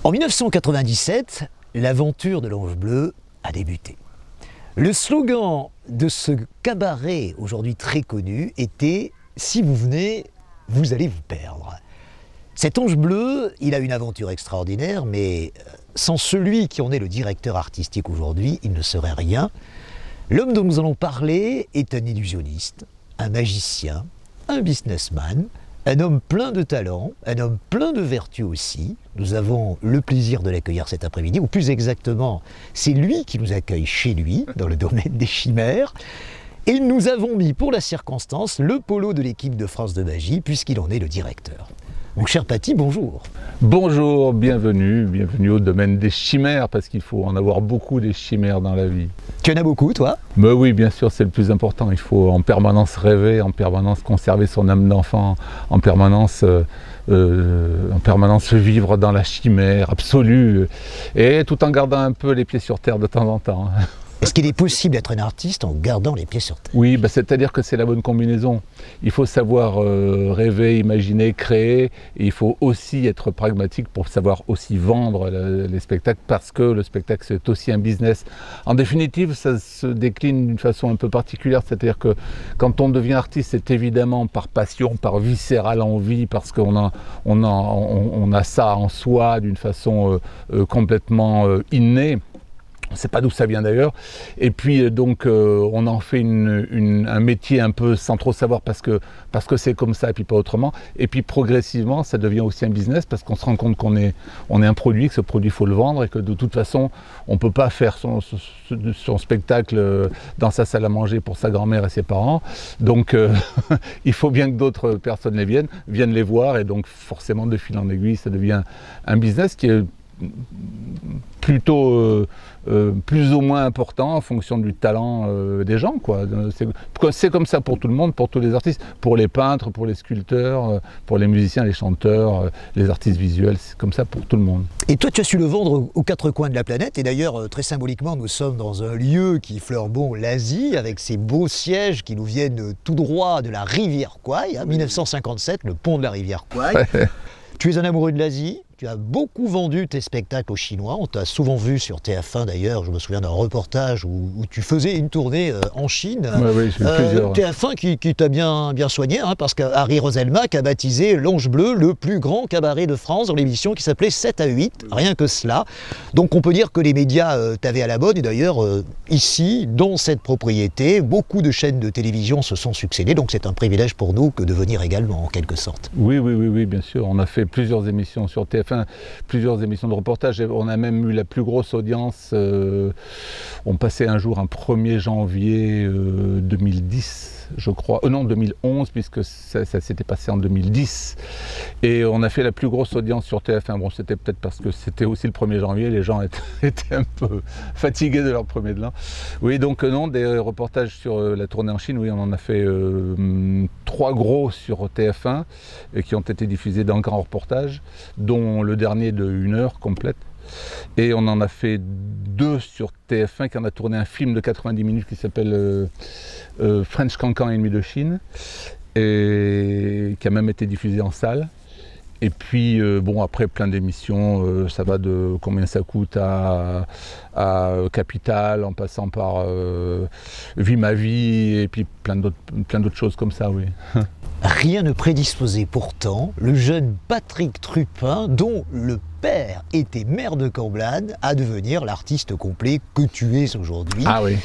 En 1997, l'aventure de l'Ange Bleu a débuté. Le slogan de ce cabaret, aujourd'hui très connu, était « Si vous venez, vous allez vous perdre ». Cet Ange Bleu, il a une aventure extraordinaire, mais sans celui qui en est le directeur artistique aujourd'hui, il ne serait rien. L'homme dont nous allons parler est un illusionniste, un magicien, un businessman, un homme plein de talent, un homme plein de vertus aussi. Nous avons le plaisir de l'accueillir cet après-midi, ou plus exactement, c'est lui qui nous accueille chez lui, dans le domaine des chimères. Et nous avons mis pour la circonstance le polo de l'équipe de France de magie, puisqu'il en est le directeur. Mon cher Paty, bonjour. Bonjour, bienvenue au domaine des chimères, parce qu'il faut en avoir beaucoup des chimères dans la vie. Tu en as beaucoup, toi? Mais oui, bien sûr, c'est le plus important. Il faut en permanence rêver, en permanence conserver son âme d'enfant, en permanence vivre dans la chimère absolue, et tout en gardant un peu les pieds sur terre de temps en temps. Est-ce qu'il est possible d'être un artiste en gardant les pieds sur terre? Oui, c'est-à-dire que c'est la bonne combinaison. Il faut savoir rêver, imaginer, créer, et il faut aussi être pragmatique pour savoir aussi vendre les spectacles, parce que le spectacle c'est aussi un business. En définitive, ça se décline d'une façon un peu particulière, c'est-à-dire que quand on devient artiste, c'est évidemment par passion, par viscérale envie, parce qu'on a ça en soi d'une façon complètement innée. On ne sait pas d'où ça vient d'ailleurs, et puis donc on en fait un métier un peu sans trop savoir parce que c'est comme ça et puis pas autrement, et puis progressivement ça devient aussi un business parce qu'on se rend compte qu'on est un produit, que ce produit il faut le vendre et que de toute façon on ne peut pas faire son spectacle dans sa salle à manger pour sa grand-mère et ses parents, donc il faut bien que d'autres personnes viennent les voir, et donc forcément de fil en aiguille ça devient un business qui est plutôt plus ou moins important en fonction du talent des gens, quoi. C'est comme ça pour tout le monde, pour tous les artistes, pour les peintres, pour les sculpteurs, pour les musiciens, les chanteurs, les artistes visuels, c'est comme ça pour tout le monde. Et toi, tu as su le vendre aux quatre coins de la planète, et d'ailleurs, très symboliquement, nous sommes dans un lieu qui fleure bon l'Asie, avec ces beaux sièges qui nous viennent tout droit de la rivière Kwai, 1957, le pont de la rivière Kwai. Tu es un amoureux de l'Asie, tu as beaucoup vendu tes spectacles aux Chinois, on t'a souvent vu sur TF1 d'ailleurs, je me souviens d'un reportage où tu faisais une tournée en Chine. Oui, j'ai plusieurs. TF1 qui t'a bien soigné, parce qu'Harry Roselmack a baptisé l'Ange Bleu le plus grand cabaret de France dans l'émission qui s'appelait 7 à 8, rien que cela. Donc on peut dire que les médias t'avaient à la bonne, et d'ailleurs ici, dans cette propriété, beaucoup de chaînes de télévision se sont succédées, donc c'est un privilège pour nous que de venir également en quelque sorte. Oui, bien sûr, on a fait plusieurs émissions sur TF1, plusieurs émissions de reportage, et on a même eu la plus grosse audience. On passait un jour un 1er janvier 2010, je crois, non 2011, puisque ça s'était passé en 2010, et on a fait la plus grosse audience sur TF1. Bon, c'était peut-être parce que c'était aussi le 1er janvier, les gens étaient un peu fatigués de leur premier de l'an. Oui, donc non, des reportages sur la tournée en Chine, oui, on en a fait 3 gros sur TF1, qui ont été diffusés dans le grand reportage, dont le dernier de 1 heure complète. Et on en a fait 2 sur TF1 qui en a tourné un film de 90 minutes qui s'appelle French Cancan, ennemi de Chine, et qui a même été diffusé en salle. Et puis bon, après plein d'émissions, ça va de Combien ça coûte à Capital, en passant par Vie ma vie, et puis plein d'autres choses comme ça, oui. Rien ne prédisposait pourtant le jeune Patrick Truppin, dont le père était maire de Camblade, à devenir l'artiste complet que tu es aujourd'hui. Ah oui.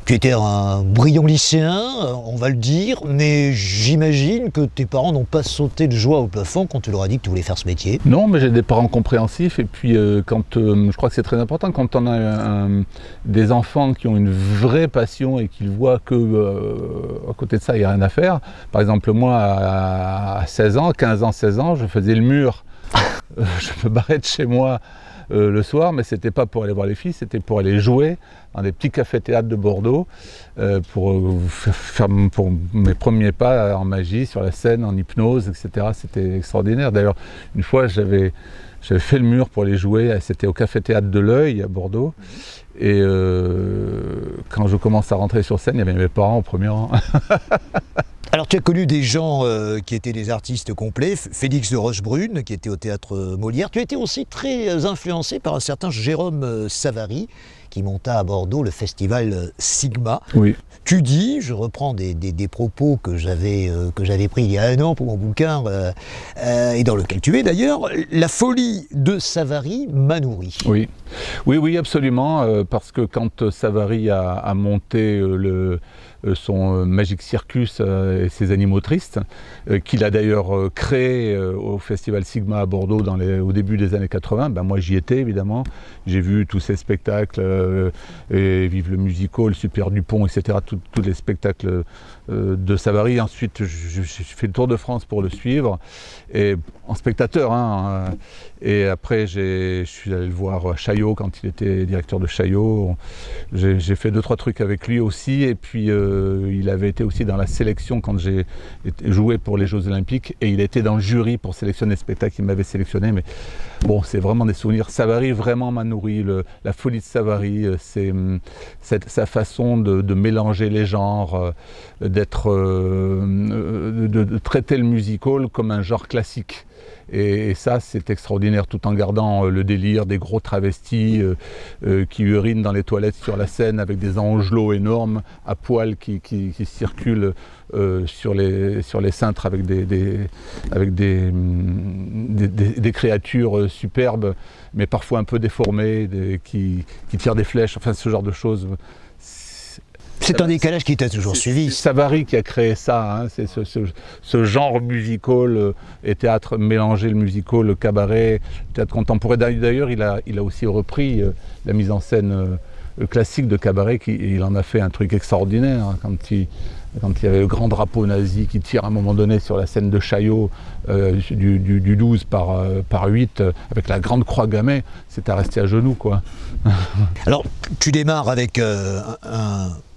Tu étais un brillant lycéen, on va le dire, mais j'imagine que tes parents n'ont pas sauté de joie au plafond quand tu leur as dit que tu voulais faire ce métier. Non, mais j'ai des parents compréhensifs, et puis je crois que c'est très important quand on a des enfants qui ont une vraie passion et qu'ils voient que à côté de ça, il n'y a rien à faire. Par exemple, moi, à 16 ans, 15 ans, 16 ans, je faisais le mur. Je me barrais de chez moi le soir, mais c'était pas pour aller voir les filles, c'était pour aller jouer dans des petits cafés-théâtres de Bordeaux, pour mes premiers pas en magie, sur la scène, en hypnose, etc. C'était extraordinaire. D'ailleurs, une fois, j'avais fait le mur pour aller jouer, c'était au café-théâtre de l'Œil à Bordeaux, et quand je commence à rentrer sur scène, il y avait mes parents au premier rang. Alors tu as connu des gens qui étaient des artistes complets, Félix de Rochebrune qui était au théâtre Molière. Tu as été aussi très influencé par un certain Jérôme Savary qui monta à Bordeaux le festival Sigma. Oui. Tu dis, je reprends des propos que j'avais pris il y a un an pour mon bouquin, et dans lequel tu es d'ailleurs, la folie de Savary m'a nourri. Oui, oui, oui, absolument, parce que quand Savary a monté son Magic Circus et ses animaux tristes, qu'il a d'ailleurs créé au Festival Sigma à Bordeaux au début des années 80, ben moi j'y étais évidemment, j'ai vu tous ces spectacles, et Vive le Musical, Super Dupont, etc., tous les spectacles de Savary. Ensuite j'ai fait le tour de France pour le suivre, et en spectateur, hein, et après je suis allé le voir à Chaillot quand il était directeur de Chaillot. J'ai fait 2-3 trucs avec lui aussi, et puis il avait été aussi dans la sélection quand j'ai joué pour les Jeux Olympiques, et il était dans le jury pour sélectionner le spectacle. Il m'avait sélectionné, mais bon, c'est vraiment des souvenirs. Savary vraiment m'a nourri, la folie de Savary, c'est sa façon de mélanger les genres, de traiter le musical comme un genre classique. Et ça, c'est extraordinaire, tout en gardant le délire des gros travestis qui urinent dans les toilettes sur la scène avec des angelots énormes à poil qui circulent sur les cintres avec des créatures superbes, mais parfois un peu déformées, qui tirent des flèches, enfin ce genre de choses. C'est un décalage qui t'a toujours suivi. C'est Savary qui a créé ça, hein, c'est ce genre musical et théâtre mélangé, le musical, le cabaret, le théâtre contemporain. D'ailleurs, il a aussi repris la mise en scène classique de cabaret, il en a fait un truc extraordinaire, hein, quand il y avait le grand drapeau nazi qui tire à un moment donné sur la scène de Chaillot du 12 par 8 avec la grande croix gammée, c'est à rester à genoux, quoi. Alors, tu démarres avec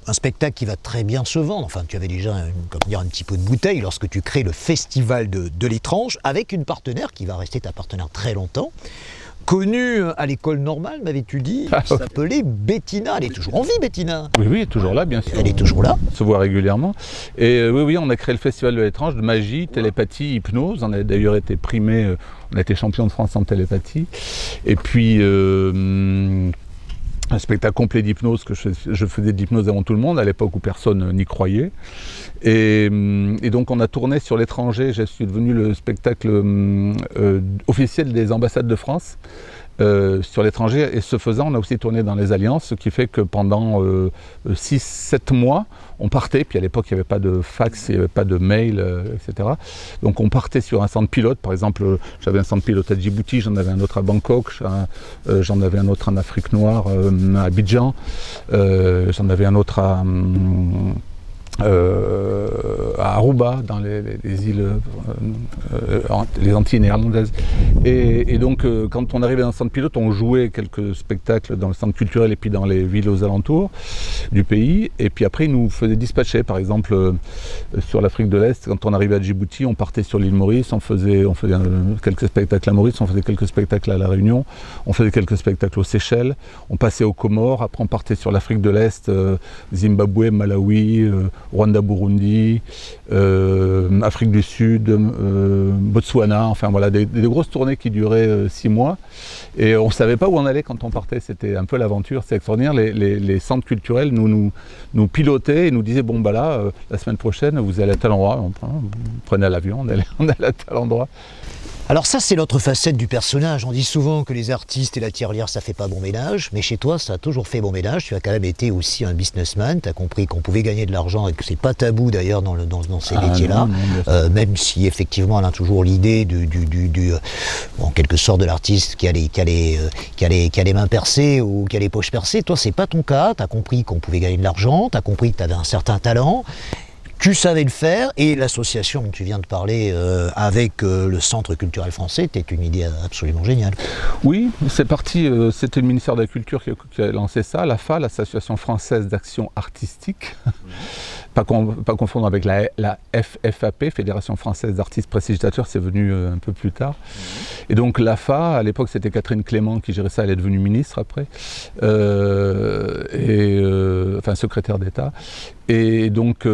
un spectacle qui va très bien se vendre. Enfin, tu avais déjà un petit peu de bouteille lorsque tu crées le Festival de l'étrange avec une partenaire qui va rester ta partenaire très longtemps. Connue à l'école normale, m'avais-tu dit, s'appelait Bettina. Elle est toujours en vie, Bettina? Oui, oui, elle est toujours là, bien sûr. Elle est toujours là. On se voit régulièrement. Et oui, oui, on a créé le Festival de l'étrange, de magie, télépathie, hypnose. On a d'ailleurs été primé, on a été champion de France en télépathie. Et puis un spectacle complet d'hypnose, que je faisais de l'hypnose avant tout le monde, à l'époque où personne n'y croyait. Et donc on a tourné sur l'étranger, je suis devenu le spectacle officiel des ambassades de France sur l'étranger, et ce faisant on a aussi tourné dans les alliances, ce qui fait que pendant 6-7 mois on partait, puis à l'époque il n'y avait pas de fax, il n'y avait pas de mail, etc. Donc on partait sur un centre pilote, par exemple j'avais un centre pilote à Djibouti, j'en avais un autre à Bangkok, j'en avais un autre en Afrique noire, à Abidjan, j'en avais un autre à Aruba, dans les îles, les Antilles néerlandaises. Et donc, quand on arrivait dans le centre pilote, on jouait quelques spectacles dans le centre culturel et puis dans les villes aux alentours du pays. Et puis après, ils nous faisaient dispatcher. Par exemple, sur l'Afrique de l'Est, quand on arrivait à Djibouti, on partait sur l'île Maurice, on faisait quelques spectacles à Maurice, on faisait quelques spectacles à La Réunion, on faisait quelques spectacles aux Seychelles, on passait aux Comores, après on partait sur l'Afrique de l'Est, Zimbabwe, Malawi, Rwanda, Burundi, Afrique du Sud, Botswana, enfin voilà, des grosses tournées qui duraient 6 mois. Et on ne savait pas où on allait quand on partait, c'était un peu l'aventure, c'est extraordinaire. Les centres culturels nous pilotaient et nous disaient, bon bah là, la semaine prochaine, vous allez à tel endroit, on prenait l'avion, on allait à tel endroit. Alors ça, c'est l'autre facette du personnage. On dit souvent que les artistes et la tirelire, ça fait pas bon ménage, mais chez toi, ça a toujours fait bon ménage. Tu as quand même été aussi un businessman, tu as compris qu'on pouvait gagner de l'argent et que c'est pas tabou d'ailleurs dans ces métiers-là, même si effectivement elle a toujours l'idée en quelque sorte de l'artiste qui a les mains percées ou qui a les poches percées. Toi, c'est pas ton cas, tu as compris qu'on pouvait gagner de l'argent, tu as compris que tu avais un certain talent. Tu savais le faire, et l'association dont tu viens de parler avec le Centre culturel français, c'était une idée absolument géniale. Oui, c'est parti, c'était le ministère de la Culture qui a lancé ça, l'AFA, l'Association française d'action artistique. Pas confondre avec la FFAP, Fédération française d'artistes prestigitateurs, c'est venu un peu plus tard. Et donc l'AFA, à l'époque c'était Catherine Clément qui gérait ça, elle est devenue ministre après, enfin secrétaire d'État. Et donc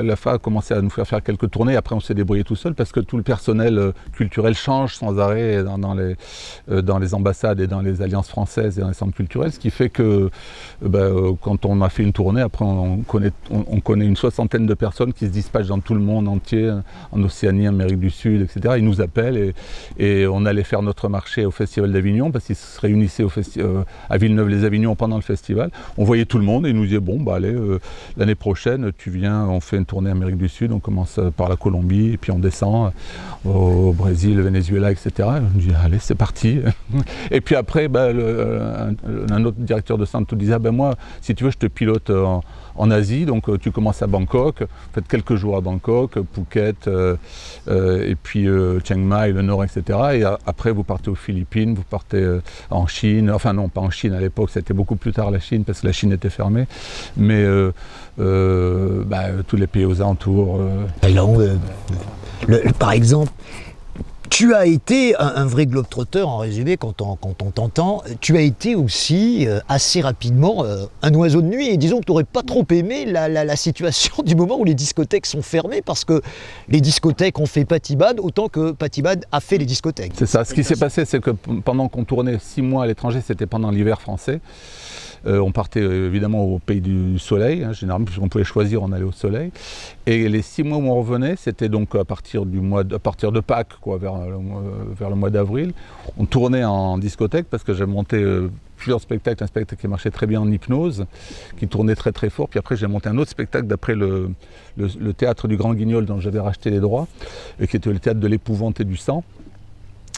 l'AFA a commencé à nous faire quelques tournées. Après, on s'est débrouillé tout seul parce que tout le personnel culturel change sans arrêt dans les ambassades et dans les alliances françaises et dans les centres culturels. Ce qui fait que quand on a fait une tournée, après on connaît une soixantaine de personnes qui se dispatchent dans tout le monde entier, en Océanie, Amérique du Sud, etc. Ils nous appellent et on allait faire notre marché au Festival d'Avignon parce qu'ils se réunissaient à Villeneuve-les-Avignon pendant le festival. On voyait tout le monde et ils nous disaient bon, allez, l'année prochaine, tu viens, on fait une tournée Amérique du Sud, on commence par la Colombie et puis on descend au Brésil, le Venezuela, etc. Et on nous dit allez, c'est parti. Et puis après, un autre directeur de centre nous disait moi, si tu veux, je te pilote en Asie, donc tu commences à Bangkok, vous faites quelques jours à Bangkok, Phuket, et puis Chiang Mai, le Nord, etc. Et après, vous partez aux Philippines, vous partez en Chine, enfin non, pas en Chine à l'époque, c'était beaucoup plus tard la Chine, parce que la Chine était fermée, mais tous les pays aux alentours. Thaïlande, par exemple. Tu as été un vrai globe-trotter, en résumé, quand on t'entend. Tu as été aussi, assez rapidement, un oiseau de nuit. Et disons que tu n'aurais pas trop aimé la situation du moment où les discothèques sont fermées, parce que les discothèques ont fait Patibad autant que Patibad a fait les discothèques. C'est ça. Ce qui s'est passé, c'est que pendant qu'on tournait 6 mois à l'étranger, c'était pendant l'hiver français. On partait évidemment au pays du soleil, généralement, puisqu'on pouvait choisir, on allait au soleil. Et les 6 mois où on revenait, c'était donc à partir de Pâques, quoi, vers le mois d'avril. On tournait en discothèque parce que j'ai monté plusieurs spectacles, un spectacle qui marchait très bien en hypnose, qui tournait très très fort. Puis après, j'ai monté un autre spectacle d'après le théâtre du Grand Guignol dont j'avais racheté les droits, qui était le théâtre de l'épouvante et du sang.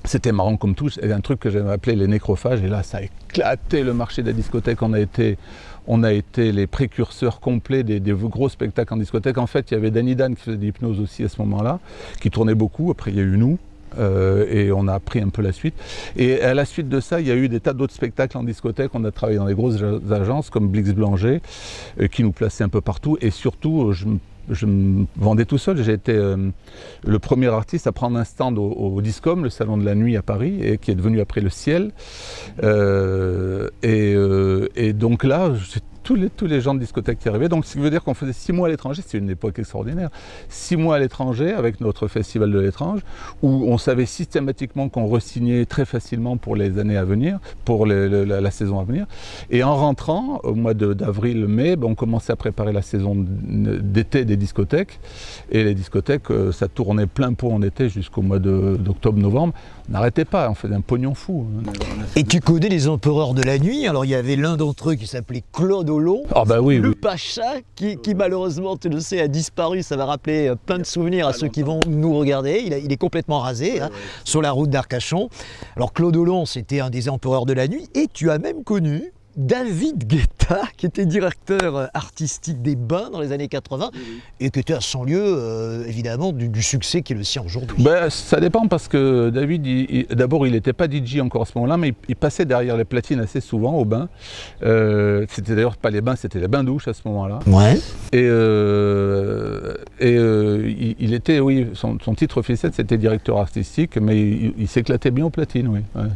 C'était marrant comme tout, c'est un truc que j'avais appelé les nécrophages, et là ça a éclaté le marché des discothèques. On a été les précurseurs complets des gros spectacles en discothèque. En fait, il y avait Danny Dan qui faisait de l'hypnose aussi à ce moment-là, qui tournait beaucoup. Après, il y a eu nous, et on a appris un peu la suite. Et à la suite de ça, il y a eu des tas d'autres spectacles en discothèque. On a travaillé dans des grosses agences comme Blix Blanger, qui nous plaçaient un peu partout, et surtout, je me vendais tout seul. J'ai été le premier artiste à prendre un stand au Discom, le salon de la nuit à Paris, et qui est devenu après le Ciel. Et donc là, tous les gens de discothèque qui arrivaient. Donc, ce qui veut dire qu'on faisait 6 mois à l'étranger. C'est une époque extraordinaire. 6 mois à l'étranger avec notre festival de l'étrange, où on savait systématiquement qu'on re-signait très facilement pour les années à venir, pour la saison à venir. Et en rentrant, au mois d'avril-mai, on commençait à préparer la saison d'été des discothèques. Et les discothèques, ça tournait plein pot en été jusqu'au mois d'octobre-novembre. On n'arrêtait pas, on faisait un pognon fou. Et tu connais les empereurs de la nuit. Alors, il y avait l'un d'entre eux qui s'appelait Claude Hollon, le Pacha, qui malheureusement, tu le sais, a disparu. Ça va rappeler plein de souvenirs à ceux qui vont nous regarder. Il est complètement rasé sur la route d'Arcachon. Alors Claude Hollon, c'était un des empereurs de la nuit. Et tu as même connu David Guetta, qui était directeur artistique des Bains dans les années 80, et qui était à 100 lieues, évidemment, du succès qui est le sien aujourd'hui. Ça dépend, parce que David, d'abord, il n'était pas DJ encore à ce moment-là, mais il passait derrière les platines assez souvent aux Bains. C'était d'ailleurs pas les Bains, c'était les bains-douches à ce moment-là. Ouais. Il était, oui, son titre officiel, c'était directeur artistique, mais il s'éclatait bien aux platines, oui. Ouais.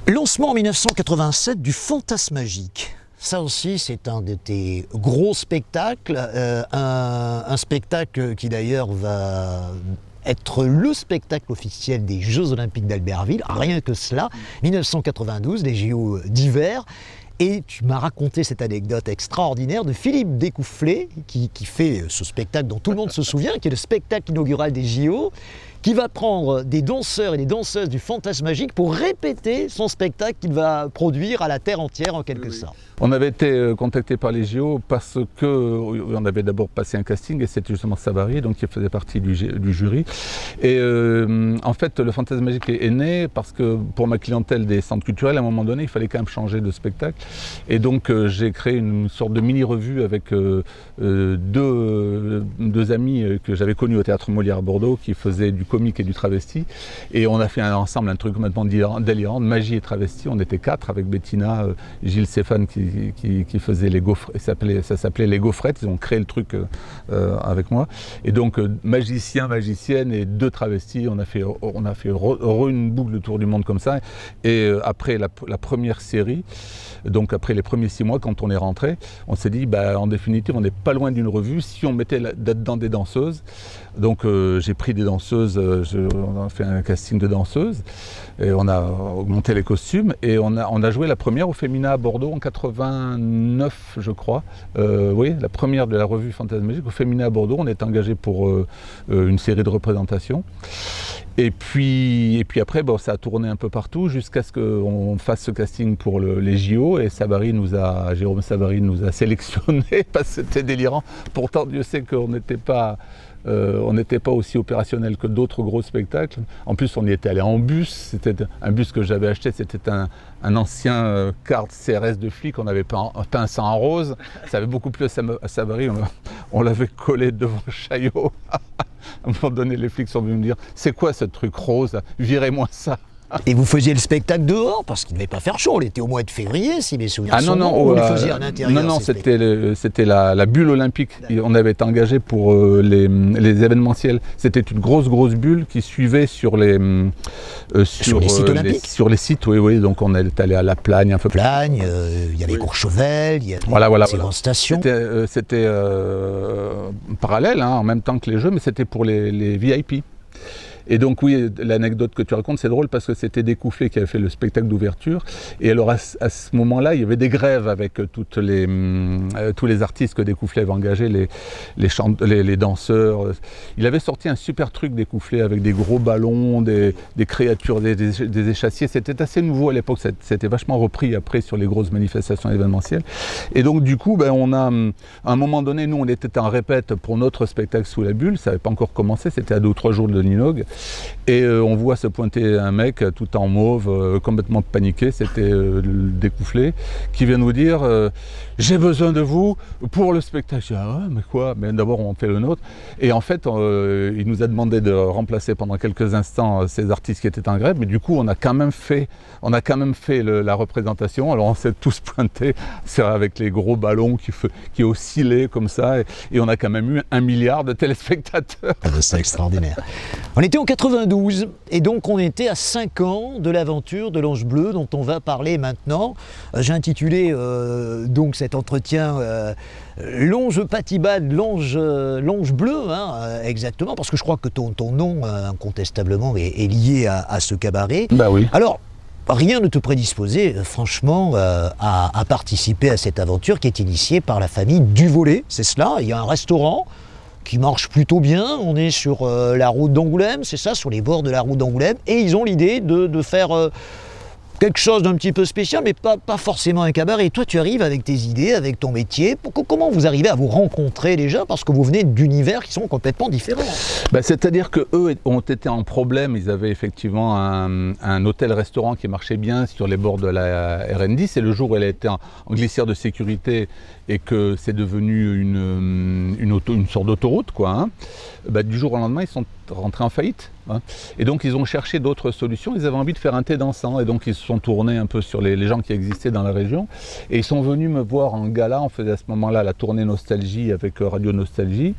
Lancement en 1987 du Fantasmagique. Ça aussi, c'est un de tes gros spectacles, un spectacle qui d'ailleurs va être le spectacle officiel des Jeux Olympiques d'Albertville, rien que cela, 1992, les JO d'hiver. Et tu m'as raconté cette anecdote extraordinaire de Philippe Découfflé, qui fait ce spectacle dont tout le monde se souvient, qui est le spectacle inaugural des JO, qui va prendre des danseurs et des danseuses du Fantasmagique pour répéter son spectacle qu'il va produire à la terre entière en quelque sorte. On avait été contacté par les JO parce qu'on avait d'abord passé un casting, et c'était justement Savary, donc qui faisait partie du jury. Et en fait, le Fantasmagique est né parce que pour ma clientèle des centres culturels, à un moment donné, il fallait quand même changer de spectacle. Et donc j'ai créé une sorte de mini-revue avec deux amis que j'avais connus au Théâtre Molière à Bordeaux, qui faisaient du comique et du travesti. Et on a fait ensemble un truc complètement délirant, magie et travesti. On était 4 avec Bettina, Gilles Stéphane qui faisait les gaufres, ça s'appelait les gaufrettes. Ils ont créé le truc avec moi. Et donc magicien, magicienne et 2 travestis. On a fait une boucle tour du monde comme ça. Et après la première série, donc après les premiers 6 mois, quand on est rentré, on s'est dit, en définitive, on n'est pas loin d'une revue si on mettait dedans des danseuses. Donc j'ai pris des danseuses, on a fait un casting de danseuses, et on a augmenté les costumes, et on a joué la première au Fémina à Bordeaux en 89, je crois. Oui, la première de la revue Fantasmagique au Fémina à Bordeaux. On est engagé pour une série de représentations. Et puis après, ça a tourné un peu partout jusqu'à ce qu'on fasse ce casting pour les JO, et Jérôme Savary nous a sélectionnés parce que c'était délirant. Pourtant, Dieu sait qu'on n'était pas aussi opérationnel que d'autres gros spectacles. En plus, on y était allé en bus. C'était un bus que j'avais acheté. C'était un ancien carte CRS de flic. On avait peint ça en rose. Ça avait beaucoup plu à Savary. On l'avait collé devant Chaillot. À un moment donné, les flics sont venus me dire « C'est quoi ce truc rose? Virez-moi ça !» Et vous faisiez le spectacle dehors, parce qu'il ne devait pas faire chaud, on était au mois de février, si mes souvenirs sont bons, ou vous le faisiez à l'intérieur? Non, c'était la bulle olympique. On avait été engagé pour les événementiels. C'était une grosse bulle qui suivait sur les sites olympiques. Sur les sites, oui. Donc on est allé à La Plagne, un peu. Plagne, il y avait Courchevel, il y avait ces grandes stations. C'était parallèle, en même temps que les Jeux, mais c'était pour les VIP. Et donc oui, l'anecdote que tu racontes, c'est drôle parce que c'était Découfflé qui avait fait le spectacle d'ouverture. Et alors à ce moment-là, il y avait des grèves avec tous les artistes que Découfflé avait engagés, les danseurs. Il avait sorti un super truc Découfflé avec des gros ballons, des créatures, des échassiers. C'était assez nouveau à l'époque, c'était vachement repris après sur les grosses manifestations événementielles. Et donc du coup, on a, à un moment donné, nous on était en répète pour notre spectacle Sous la bulle, ça n'avait pas encore commencé, c'était à 2 ou 3 jours de Ninog. Et on voit se pointer un mec tout en mauve, complètement paniqué, c'était Découfflé, qui vient nous dire j'ai besoin de vous pour le spectacle. Je dis, ah ouais, mais quoi? Mais d'abord on fait le nôtre. Et en fait, il nous a demandé de remplacer pendant quelques instants ces artistes qui étaient en grève, mais du coup on a quand même fait la représentation. Alors on s'est tous pointés avec les gros ballons qui oscillaient comme ça, et on a quand même eu 1 milliard de téléspectateurs. C'est extraordinaire. On était en 92, et donc on était à 5 ans de l'aventure de l'Ange Bleu dont on va parler maintenant. J'ai intitulé donc cet entretien L'Ange Patibad, l'Ange Bleu, exactement, parce que je crois que ton nom incontestablement est lié à ce cabaret. Bah oui. Alors, rien ne te prédisposait, franchement, à participer à cette aventure qui est initiée par la famille Duvollet, c'est cela. Il y a un restaurant qui marche plutôt bien, on est sur la route d'Angoulême, c'est ça, sur les bords de la route d'Angoulême, et ils ont l'idée de faire quelque chose d'un petit peu spécial, mais pas forcément un cabaret. Et toi, tu arrives avec tes idées, avec ton métier. Comment vous arrivez à vous rencontrer déjà? Parce que vous venez d'univers qui sont complètement différents. C'est-à-dire qu'eux ont été en problème. Ils avaient effectivement un hôtel-restaurant qui marchait bien sur les bords de la RN10. Et le jour où elle a été en glissière de sécurité et que c'est devenu une sorte d'autoroute, quoi, du jour au lendemain, ils sont rentrés en faillite. Et donc ils ont cherché d'autres solutions, ils avaient envie de faire un thé dansant, et donc ils se sont tournés un peu sur les gens qui existaient dans la région, et ils sont venus me voir en gala. On faisait à ce moment-là la tournée Nostalgie avec Radio Nostalgie.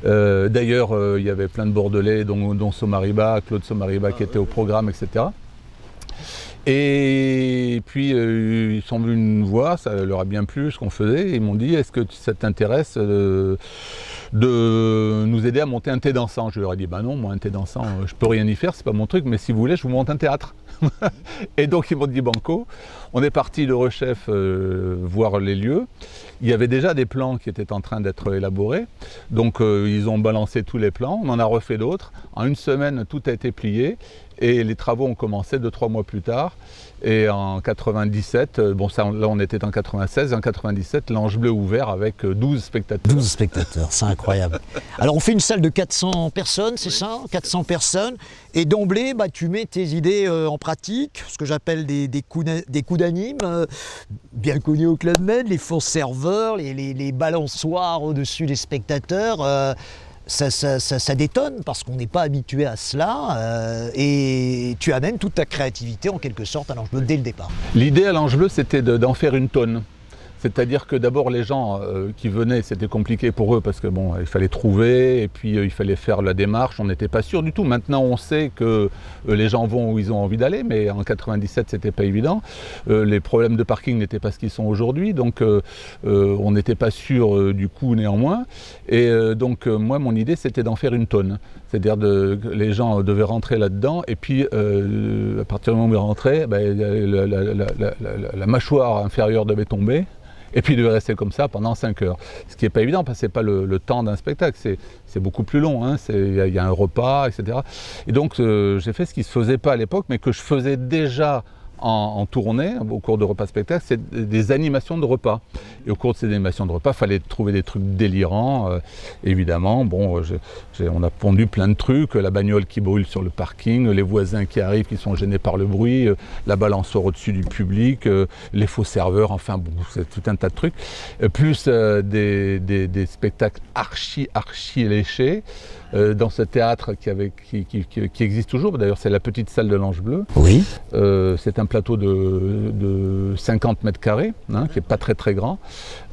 D'ailleurs, il y avait plein de Bordelais, dont Somariba, Claude Somariba qui était au programme, etc. Et puis ils sont venus nous voir, ça leur a bien plu ce qu'on faisait, et ils m'ont dit est-ce que ça t'intéresse de nous aider à monter un thé dansant? Je leur ai dit non, moi un thé dansant je peux rien y faire, c'est pas mon truc, mais si vous voulez je vous monte un théâtre. Et donc ils m'ont dit banco. On est parti de Rechef voir les lieux. Il y avait déjà des plans qui étaient en train d'être élaborés, donc ils ont balancé tous les plans, on en a refait d'autres. En 1 semaine tout a été plié. Et les travaux ont commencé 2-3 mois plus tard. Et en 97, là on était en 96, en 97, l'Ange Bleu ouvert avec 12 spectateurs. 12 spectateurs, c'est incroyable. Alors on fait une salle de 400 personnes, c'est ça? 400 personnes. Et d'emblée, tu mets tes idées en pratique, ce que j'appelle des coups d'anime, bien connus au Club Med, les faux serveurs, les balançoires au-dessus des spectateurs. ça détonne parce qu'on n'est pas habitué à cela et tu amènes toute ta créativité en quelque sorte à l'Ange Bleu dès le départ. L'idée à l'Ange Bleu, c'était d'en faire une tonne. C'est-à-dire que d'abord les gens qui venaient, c'était compliqué pour eux parce que bon, il fallait trouver et puis il fallait faire la démarche, on n'était pas sûr du tout. Maintenant on sait que les gens vont où ils ont envie d'aller, mais en 97 c'était pas évident. Les problèmes de parking n'étaient pas ce qu'ils sont aujourd'hui, donc on n'était pas sûr du coup néanmoins. Et donc moi mon idée c'était d'en faire une tonne. C'est-à-dire que les gens devaient rentrer là-dedans et puis à partir du moment où ils rentraient, la mâchoire inférieure devait tomber. Et puis il devait rester comme ça pendant 5 heures. Ce qui n'est pas évident parce que ce n'est pas le temps d'un spectacle, c'est beaucoup plus long, hein. Il y a un repas, etc. Et donc j'ai fait ce qui ne se faisait pas à l'époque, mais que je faisais déjà en tournée, au cours de repas spectacles, c'est des animations de repas. Et au cours de ces animations de repas, il fallait trouver des trucs délirants. Évidemment, bon, on a pondu plein de trucs, la bagnole qui brûle sur le parking, les voisins qui arrivent, qui sont gênés par le bruit, la balançoire au-dessus du public, les faux serveurs, enfin, bon, c'est tout un tas de trucs. Plus des spectacles archi léchés. Dans ce théâtre qui existe toujours, d'ailleurs c'est la petite salle de l'Ange Bleu. Oui. C'est un plateau de 50 mètres carrés, hein, qui n'est pas très grand,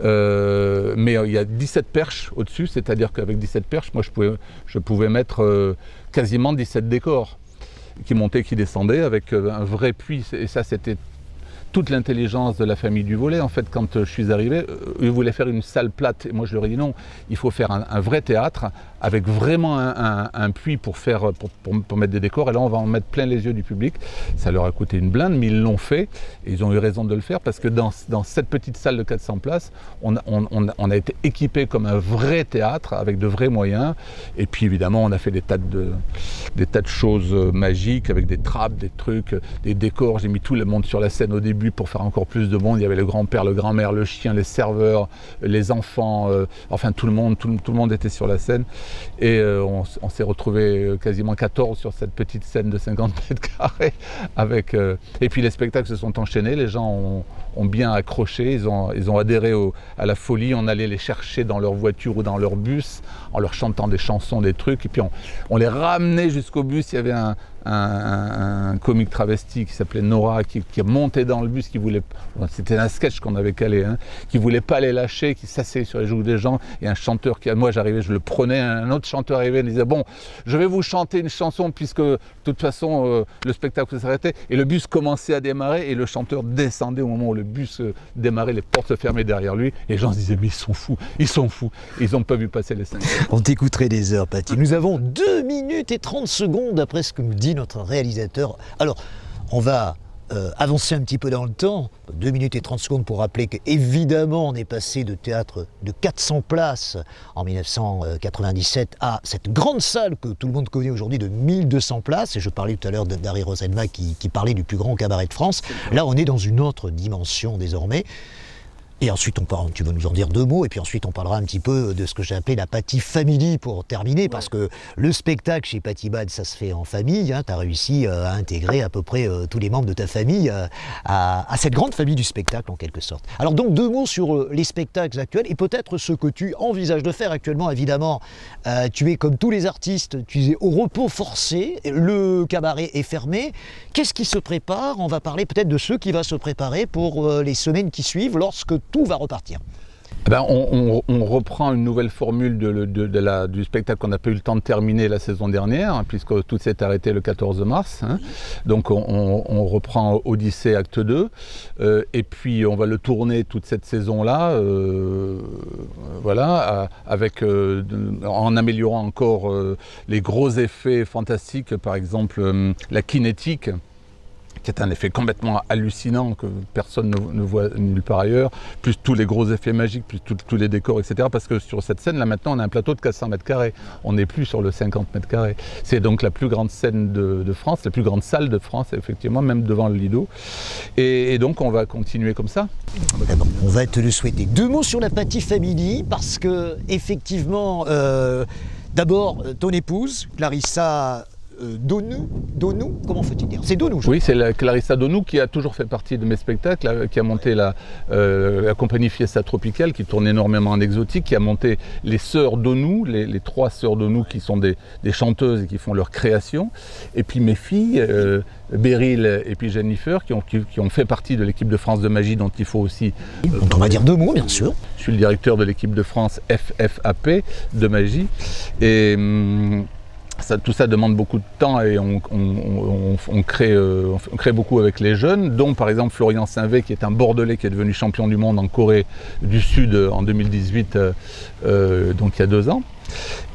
mais il y a 17 perches au-dessus, c'est-à-dire qu'avec 17 perches, moi je pouvais mettre quasiment 17 décors qui montaient, qui descendaient, avec un vrai puits, et ça c'était toute l'intelligence de la famille du Volet. En fait, quand je suis arrivé, ils voulaient faire une salle plate. Et moi, je leur ai dit non, il faut faire un vrai théâtre avec vraiment un puits pour mettre des décors. Et là, on va en mettre plein les yeux du public. Ça leur a coûté une blinde, mais ils l'ont fait. Et ils ont eu raison de le faire parce que dans cette petite salle de 400 places, on a été équipé comme un vrai théâtre avec de vrais moyens. Et puis, évidemment, on a fait des tas de choses magiques avec des trappes, des trucs, des décors. J'ai mis tout le monde sur la scène au début pour faire encore plus de monde. Il y avait le grand-père, le grand-mère, le chien, les serveurs, les enfants, enfin tout le monde était sur la scène. Et on s'est retrouvés quasiment 14 sur cette petite scène de 50 mètres carrés. Et puis les spectacles se sont enchaînés, les gens ont bien accroché, ils ont adhéré à la folie. On allait les chercher dans leur voiture ou dans leur bus en leur chantant des chansons, des trucs. Et puis on les ramenait jusqu'au bus. Il y avait un comique travesti qui s'appelait Nora qui montait dans le bus, c'était un sketch qu'on avait calé, hein, qui voulait pas les lâcher, qui s'asseyait sur les joues des gens, et un chanteur moi j'arrivais, je le prenais, un autre chanteur arrivait et disait bon, je vais vous chanter une chanson puisque de toute façon le spectacle s'arrêtait, et le bus commençait à démarrer et le chanteur descendait au moment où le bus démarrait, les portes se fermaient derrière lui, et les gens se disaient mais ils sont fous, ils n'ont pas vu passer les 5 heures. On t'écouterait des heures, Paty. Nous avons 2 minutes et 30 secondes après ce que nous dit notre réalisateur. Alors, on va avancer un petit peu dans le temps, 2 minutes et 30 secondes pour rappeler qu'évidemment on est passé de théâtre de 400 places en 1997 à cette grande salle que tout le monde connaît aujourd'hui de 1200 places, et je parlais tout à l'heure d'Harry Roselma qui parlait du plus grand cabaret de France. Là on est dans une autre dimension désormais. Et ensuite, tu vas nous en dire 2 mots, et puis ensuite on parlera un petit peu de ce que j'ai appelé la Paty Family pour terminer, parce que le spectacle chez Paty Bad, ça se fait en famille, hein, tu as réussi à intégrer à peu près tous les membres de ta famille à cette grande famille du spectacle en quelque sorte. Alors donc 2 mots sur les spectacles actuels, et peut-être ce que tu envisages de faire actuellement. Évidemment, tu es comme tous les artistes, tu es au repos forcé, le cabaret est fermé. Qu'est-ce qui se prépare? On va parler peut-être de ce qui va se préparer pour les semaines qui suivent, lorsque tout va repartir. Ben, on reprend une nouvelle formule du spectacle qu'on n'a pas eu le temps de terminer la saison dernière, hein, puisque tout s'est arrêté le 14 mars. Hein. Donc on reprend Odyssée acte 2, et puis on va le tourner toute cette saison-là, voilà, en améliorant encore les gros effets fantastiques, par exemple la kinétique, qui est un effet complètement hallucinant que personne ne voit nulle part ailleurs, plus tous les gros effets magiques, plus tous les décors, etc. Parce que sur cette scène, là maintenant, on a un plateau de 400 mètres carrés. On n'est plus sur le 50 mètres carrés. C'est donc la plus grande scène de France, la plus grande salle de France, effectivement, même devant le Lido. Et donc, on va continuer comme ça. On va te le souhaiter. 2 mots sur la Paty Family, parce que, effectivement, d'abord, ton épouse, Clarissa, Donou, comment faut-il dire? C'est Donou. Oui, c'est Clarissa Donou qui a toujours fait partie de mes spectacles, qui a monté la compagnie Fiesta Tropicale, qui tourne énormément en exotique, qui a monté les sœurs Donou, les 3 sœurs Donou qui sont des chanteuses et qui font leur création. Et puis mes filles, Beryl et puis Jennifer, qui ont fait partie de l'équipe de France de magie, dont il faut aussi... on va dire 2 mots, bien sûr. Je suis le directeur de l'équipe de France FFAP de magie. Et tout ça demande beaucoup de temps et on crée beaucoup avec les jeunes, dont par exemple Florian Saint-Vé, qui est un Bordelais qui est devenu champion du monde en Corée du Sud en 2018, donc il y a 2 ans,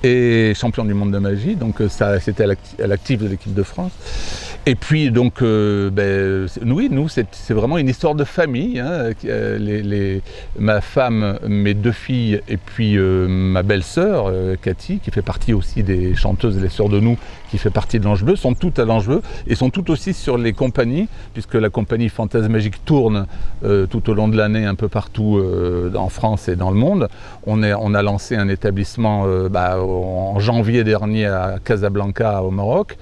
et champion du monde de magie, donc ça c'était à l'actif de l'équipe de France. Et puis donc, oui, nous c'est vraiment une histoire de famille, hein. Ma femme, mes 2 filles et puis ma belle-sœur, Cathy, qui fait partie aussi des chanteuses, les sœurs de nous, qui fait partie de l'Ange Bleu, sont toutes à l'Ange Bleu et sont toutes aussi sur les compagnies, puisque la compagnie Fantasmagique tourne tout au long de l'année un peu partout en France et dans le monde. On a lancé un établissement en janvier dernier à Casablanca au Maroc,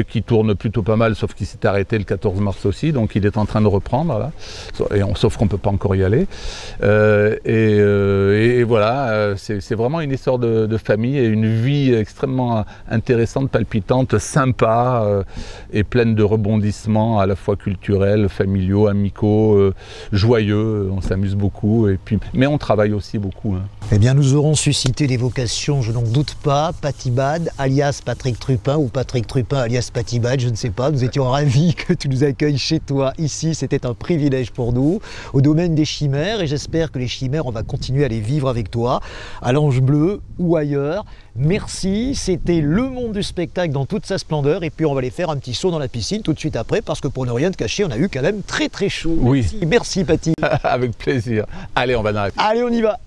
qui tourne plutôt pas mal, sauf qu'il s'est arrêté le 14 mars aussi, donc il est en train de reprendre là, sauf qu'on ne peut pas encore y aller. Et voilà, c'est vraiment une histoire de famille et une vie extrêmement intéressante, palpitante, sympa et pleine de rebondissements à la fois culturels, familiaux, amicaux, joyeux. On s'amuse beaucoup, mais on travaille aussi beaucoup, hein. Eh bien, nous aurons suscité des vocations, je n'en doute pas. Patibad, alias Patrick Trupin, ou Patrick Trupin, alias Patibad, je ne sais pas. Nous étions ravis que tu nous accueilles chez toi, ici. C'était un privilège pour nous, au domaine des chimères. Et j'espère que les chimères, on va continuer à les vivre avec toi, à l'Ange Bleu ou ailleurs. Merci, c'était le monde du spectacle dans toute sa splendeur. Et puis, on va aller faire un petit saut dans la piscine tout de suite après, parce que pour ne rien te cacher, on a eu quand même très très chaud. Oui. Merci Pati. Avec plaisir. Allez, on va dans la piscine. Allez, on y va.